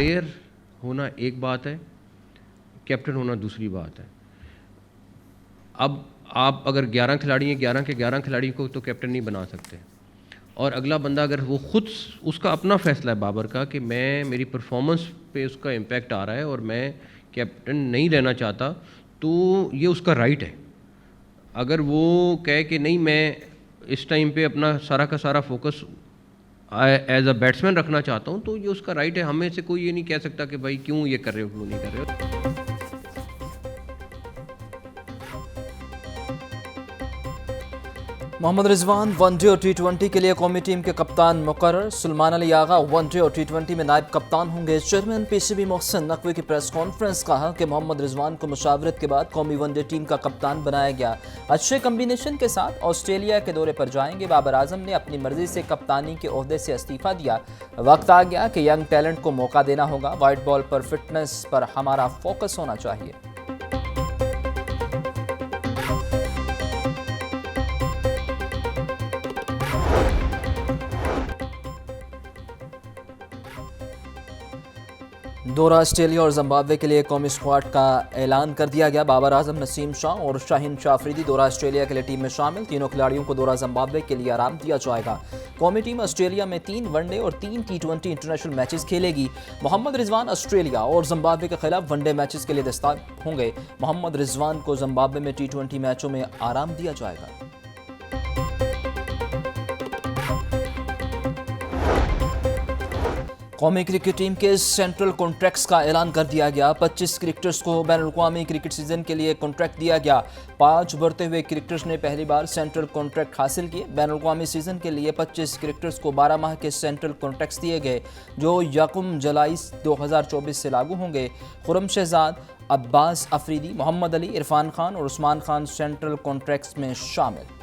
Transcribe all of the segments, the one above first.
Player होना एक बात है, कैप्टन होना दूसरी बात है। अब आप अगर 11 खिलाड़ी हैं, 11 के 11 खिलाड़ी को तो कैप्टन नहीं बना सकते, और अगला बंदा अगर वो खुद, उसका अपना फैसला है बाबर का कि मेरी परफॉर्मेंस पे उसका इम्पैक्ट आ रहा है और मैं कैप्टन नहीं रहना चाहता, तो ये उसका राइट है। अगर वो कहे कि नहीं, मैं इस टाइम पे अपना सारा का सारा फोकस एज अ बैट्समैन रखना चाहता हूँ, तो ये उसका राइट है। हमें से कोई ये नहीं कह सकता कि भाई क्यों ये कर रहे हो, क्यों नहीं कर रहे हो। मोहम्मद रिजवान वनडे और टी20 के लिए कौमी टीम के कप्तान मुकर्रर। सुलेमान अली आगा वनडे और टी20 में नायब कप्तान होंगे। चेयरमैन पीसीबी मोहसिन नकवी की प्रेस कॉन्फ्रेंस। कहा कि मोहम्मद रिजवान को मुशावरत के बाद कौमी वनडे टीम का कप्तान बनाया गया। अच्छे कम्बिनेशन के साथ ऑस्ट्रेलिया के दौरे पर जाएंगे। बाबर आजम ने अपनी मर्जी से कप्तानी के ओहदे से इस्तीफा दिया। वक्त आ गया कि यंग टैलेंट को मौका देना होगा। वाइट बॉल पर फिटनेस पर हमारा फोकस होना चाहिए। दौरा ऑस्ट्रेलिया और जिम्बाब्वे के लिए कौमी स्क्वाड का ऐलान कर दिया गया। बाबर आजम, नसीम शाह और शाहीन शाह अफरीदी दौरा ऑस्ट्रेलिया के लिए टीम में शामिल। तीनों खिलाड़ियों को दौरा जिम्बाब्वे के लिए आराम दिया जाएगा। कौमी टीम ऑस्ट्रेलिया में 3 वनडे और 3 टी20 इंटरनेशनल मैचेस खेलेगी। मोहम्मद रिजवान ऑस्ट्रेलिया और जिम्बाब्वे के खिलाफ वनडे मैचेस के लिए दस्तार होंगे। मोहम्मद रिजवान को जिम्बाब्वे में टी20 मैचों में आराम दिया जाएगा। कौमी क्रिकेट टीम के सेंट्रल कॉन्ट्रैक्ट्स का ऐलान कर दिया गया। 25 क्रिकेटर्स को बैनुल-अक़वामी क्रिकेट सीजन के लिए कॉन्ट्रैक्ट दिया गया। 5 बढ़ते हुए क्रिकेटर्स ने पहली बार सेंट्रल कॉन्ट्रैक्ट हासिल किए। बैनुल-अक़वामी सीजन के लिए 25 क्रिकेटर्स को 12 माह के सेंट्रल कॉन्ट्रैक्ट्स दिए गए, जो 1 जुलाई 2024 से लागू होंगे। खुर्रम शहजाद, अब्बास अफरीदी, मोहम्मद अली, इरफान खान और उस्मान खान सेंट्रल कॉन्ट्रैक्ट्स में शामिल।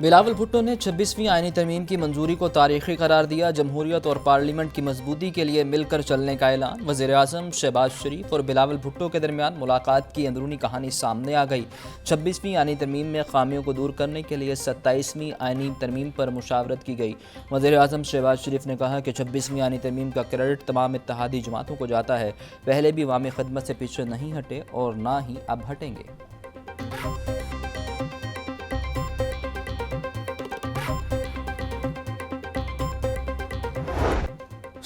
बिलावल भुट्टो ने 26वीं आईनी तरमीम की मंजूरी को तारीखी करार दिया। जमहूरियत और पार्लियामेंट की मजबूती के लिए मिलकर चलने का ऐलान। वज़ीर आज़म शहबाज शरीफ और बिलावल भुट्टो के दरमियान मुलाकात की अंदरूनी कहानी सामने आ गई। 26वीं आईनी तरमीम में खामियों को दूर करने के लिए 27वीं आईनी तरमीम पर मुशावरत की गई। वज़ीर आज़म शहबाज शरीफ ने कहा कि 26वीं आईनी तरमीम का क्रेडिट तमाम इत्तेहादी जमातों को जाता है। पहले भी अवामी खिदमत से पीछे नहीं हटे और ना ही अब हटेंगे।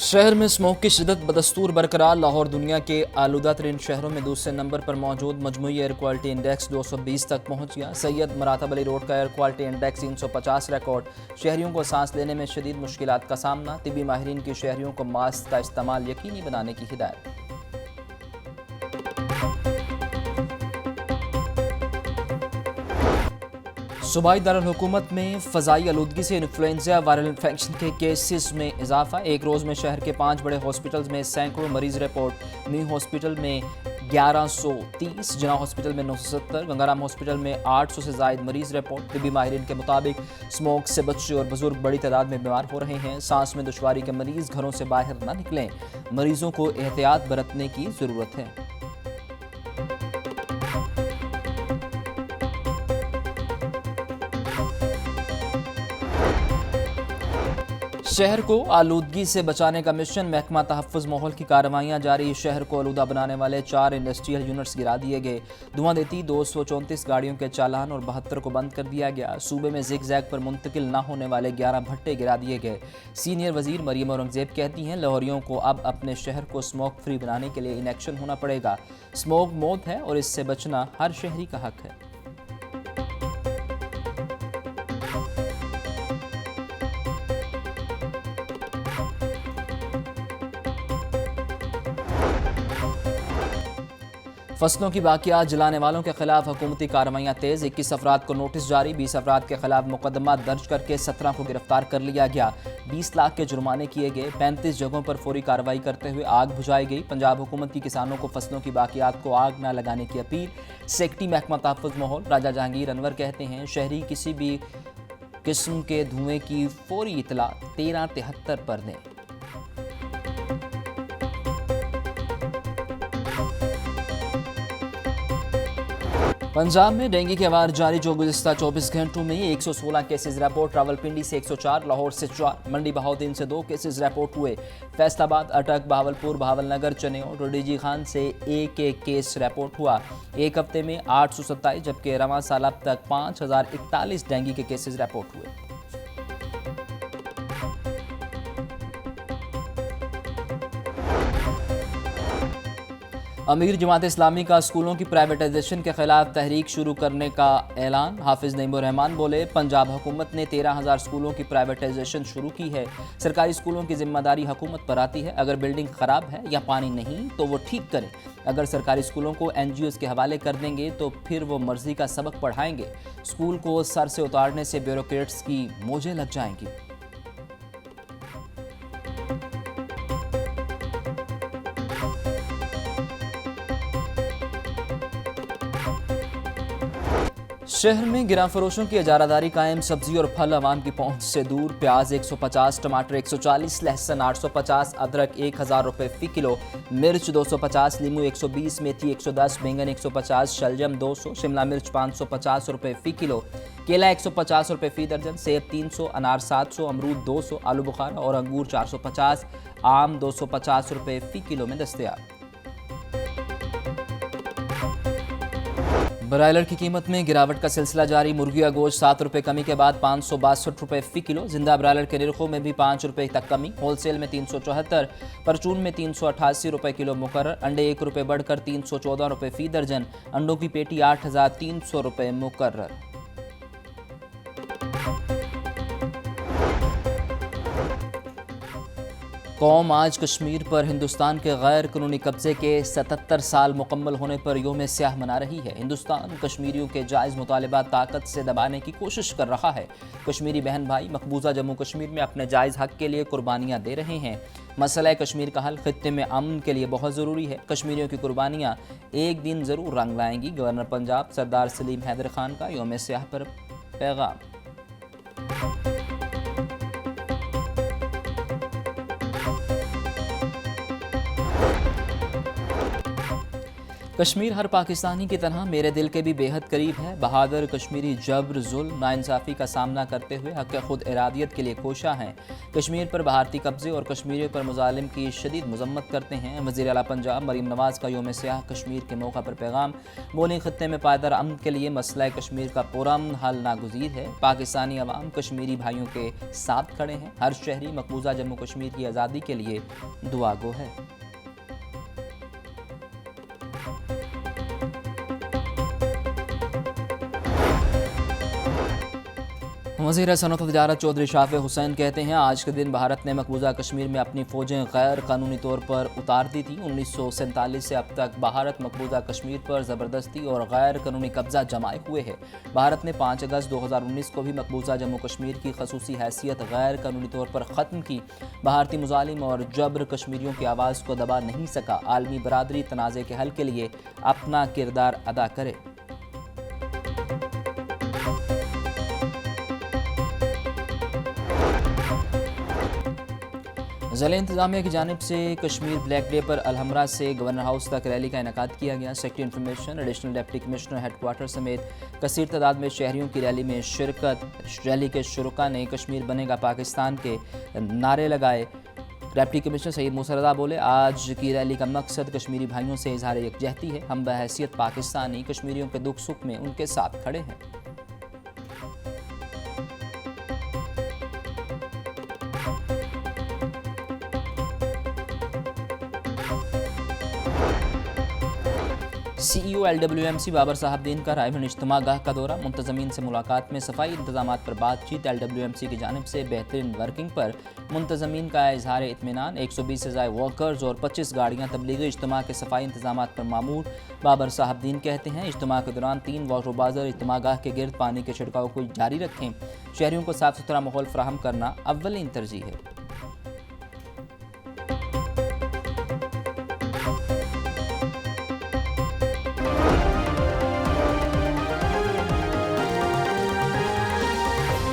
शहर में स्मोक की शिद्दत बदस्तूर बरकरार। लाहौर दुनिया के आलूदा तरीन शहरों में दूसरे नंबर पर मौजूद। मजमूई एयर क्वालिटी इंडेक्स 220 तक पहुंच गया। सैयद मरातब अली रोड का एयर क्वालिटी इंडेक्स 350 रिकॉर्ड। शहरियों को सांस लेने में शदीद मुश्किलात का सामना। तिबी माहिरीन की शहरियों को मास्क का इस्तेमाल यकीनी बनाने की हिदायत। सूबाई दारुल हुकूमत में फ़ज़ाई आलूदगी से इन्फ्लुएंजा वायरल इन्फेक्शन के केसेस में इजाफा। एक रोज़ में शहर के 5 बड़े हॉस्पिटल्स में सैकड़ों मरीज रिपोर्ट। मी हॉस्पिटल में 1130, जिना हॉस्पिटल में 970, गंगाराम हॉस्पिटल में 800 से ज़ायद मरीज रिपोर्ट। तिबी माहिरीन के मुताबिक स्मोक से बच्चे और बुजुर्ग बड़ी तादाद में बीमार हो रहे हैं। सांस में दुश्वारी के मरीज घरों से बाहर न निकलें। मरीजों को एहतियात बरतने की ज़रूरत है। शहर को आलूदगी से बचाने का मिशन। महकमा तहफ़्फ़ुज़ माहौल की कार्रवाइयाँ जारी। शहर को आलूदा बनाने वाले 4 इंडस्ट्रियल यूनिट्स गिरा दिए गए। धुआं देती 234 गाड़ियों के चालान और 72 को बंद कर दिया गया। सूबे में जिग जैग पर मुंतकिल न होने वाले 11 भट्टे गिरा दिए गए। सीनियर वजीर मरियम औरंगजेब कहती हैं, लाहौरियों को अब अपने शहर को स्मोक फ्री बनाने के लिए इन एक्शन होना पड़ेगा। स्मोक मौत है और इससे बचना हर शहरी का हक है। फसलों की बाकियात जलाने वालों के खिलाफ हुकूमती कार्रवाइयाँ तेज़। 21 अफराद को नोटिस जारी। 20 अफराद के खिलाफ मुकदमा दर्ज करके 17 को गिरफ्तार कर लिया गया। 20 लाख के जुर्माने किए गए। 35 जगहों पर फौरी कार्रवाई करते हुए आग बुझाई गई। पंजाब हुकूमत की किसानों को फसलों की बाकियात को आग न लगाने की अपील। सेक्रेटरी महकमा तहफ़्फ़ुज़ माहौल राजा जहांगीर अनवर कहते हैं, शहरी किसी भी किस्म के धुएँ की फौरी इतला 1373 पर दें। पंजाब में डेंगू के वार जारी, जो गुज़िस्ता 24 घंटों में 116 केसेस रिपोर्ट। रावलपिंडी से 104, लाहौर से 4, मंडी बहाउद्दीन से 2 केसेस रिपोर्ट हुए। फैसलाबाद, अटक, बहावलपुर, बहावलनगर, चनेौर, डीजी खान से एक केस रिपोर्ट हुआ। एक हफ्ते में 827, जबकि रवां साल अब तक 5041 डेंगू के केसेस रिपोर्ट हुए। अमीर जमात इस्लामी का स्कूलों की प्राइवेटाइजेशन के खिलाफ तहरीक शुरू करने का ऐलान। हाफिज नईमुर रहमान बोले, पंजाब हुकूमत ने 13,000 स्कूलों की प्राइवेटाइजेशन शुरू की है। सरकारी स्कूलों की जिम्मेदारी हुकूमत पर आती है। अगर बिल्डिंग ख़राब है या पानी नहीं तो वो ठीक करें। अगर सरकारी स्कूलों को NGOs के हवाले कर देंगे तो फिर वो मर्जी का सबक पढ़ाएंगे। स्कूल को सर से उतारने से ब्यूरोक्रेट्स की मोजें लग जाएंगी। शहर में गिरा फरोशों की इजारादारी कायम। सब्जी और फल आवाम की पहुंच से दूर। प्याज 150, टमाटर 140, लहसुन 850, अदरक 1000 रुपये फ़ी किलो, मिर्च 250, नींबू 120, मेथी 110, बैंगन 150, शलजम 200, शिमला मिर्च 550 रुपये फ़ी किलो, केला 150 रुपये फ़ी दर्जन, सेब 300, अनार 700, अमरूद 200, आलू बुखारा और अंगूर 450, आम 250 रुपये फ़ी किलो में दस्तयाब। ब्रायलर की कीमत में गिरावट का सिलसिला जारी। मुर्गी का गोश्त 7 रुपये कमी के बाद 562 रुपये फ़ी किलो। जिंदा ब्रायलर के निरखों में भी 5 रुपये तक कमी। होलसेल में 374, परचून में 388 रुपये किलो मुकर्रर। अंडे 1 रुपये बढ़कर 314 रुपये फ़ी दर्जन। अंडों की पेटी 8300 रुपये मुकर्रर। कौम आज कश्मीर पर हिंदुस्तान के गैर कानूनी कब्जे के 77 साल मुकम्मल होने पर योम स्याह मना रही है। हिंदुस्तान कश्मीरियों के जायज़ मुतालिबा ताकत से दबाने की कोशिश कर रहा है। कश्मीरी बहन भाई मकबूजा जम्मू कश्मीर में अपने जायज़ हक के लिए कुर्बानियाँ दे रहे हैं। मसला कश्मीर का हल खित्ते में अमन के लिए बहुत ज़रूरी है। कश्मीरियों की कुर्बानियाँ एक दिन ज़रूर रंग लाएंगी। गवर्नर पंजाब सरदार सलीम हैदर खान का योम स्याह पर पैगाम। कश्मीर हर पाकिस्तानी की तरह मेरे दिल के भी बेहद करीब है। बहादुर कश्मीरी जबर, जुल्म, नाइंसाफ़ी का सामना करते हुए हक़ खुद इरादियत के लिए कोशा हैं। कश्मीर पर भारतीय कब्ज़े और कश्मीरियों पर मुजालिम की शदीद मज़म्मत करते हैं। वज़ीर आला पंजाब मरीम नवाज़ का योम स्याह कश्मीर के मौका पर पैगाम। बोली, खित्ते में पायदार अमन के लिए मसला कश्मीर का पुरअमन हल नागुज़ीर है। पाकिस्तानी अवाम कश्मीरी भाइयों के साथ खड़े हैं। हर शहरी मकबूजा जम्मू कश्मीर की आज़ादी के लिए दुआगो है। वज़ीर सनअत व तिजारत चौधरी शाफ़े हुसैन कहते हैं, आज के दिन भारत ने मकबूजा कश्मीर में अपनी फ़ौजें गैर कानूनी तौर पर उतार दी थी। 1947 से अब तक भारत मकबूजा कश्मीर पर ज़बरदस्ती और गैर कानूनी कब्ज़ा जमाए हुए है। भारत ने 5 अगस्त 2019 को भी मकबूजा जम्मू कश्मीर की खसूसी हैसियत गैर कानूनी तौर पर ख़त्म की। भारतीय मुजालिम और जबर कश्मीरियों की आवाज़ को दबा नहीं सका। आलमी बरादरी तनाज़े के हल के लिए अपना किरदार अदा करे। ज़िला इंतज़ामिया की जानिब से कश्मीर ब्लैक डे पर अलहमरा से गवर्नर हाउस तक रैली का इनेकाद किया गया। Secretary information, additional deputy commissioner headquarter समेत कसीर तादाद में शहरियों की रैली में शिरकत। रैली के शुरुका ने कश्मीर बनेगा पाकिस्तान के नारे लगाए। डिप्टी कमिश्नर सईद मूसा रज़ा बोले, आज की रैली का मकसद कश्मीरी भाइयों से इजहार यकजहती है। हम बहैसियत पाकिस्तानी कश्मीरियों के दुख सुख में उनके साथ खड़े हैं। CEO LWMC बाबर साहबदीन का रायबन इज्तिमा गाह का दौरा। मुंतज़मीन से मुलाकात में सफाई इंतजामात पर बातचीत। LWMC की जानिब से बेहतरीन वर्किंग पर मुंतज़मीन का इजहार इत्मीनान। 120 से ज़ायद वर्कर्स और 25 गाड़ियाँ तबलीगी इज्तिमा के सफाई इंतजामात पर मामूर। बाबर साहबदीन कहते हैं, इज्तिमा के दौरान 3 वाटर बाज़र इज्तिमा गाह के गिर्द पानी के छिड़काव को जारी रखें। शहरियों को साफ़ सुथरा माहौल फराहम करना अव्वलीन तरजीह है।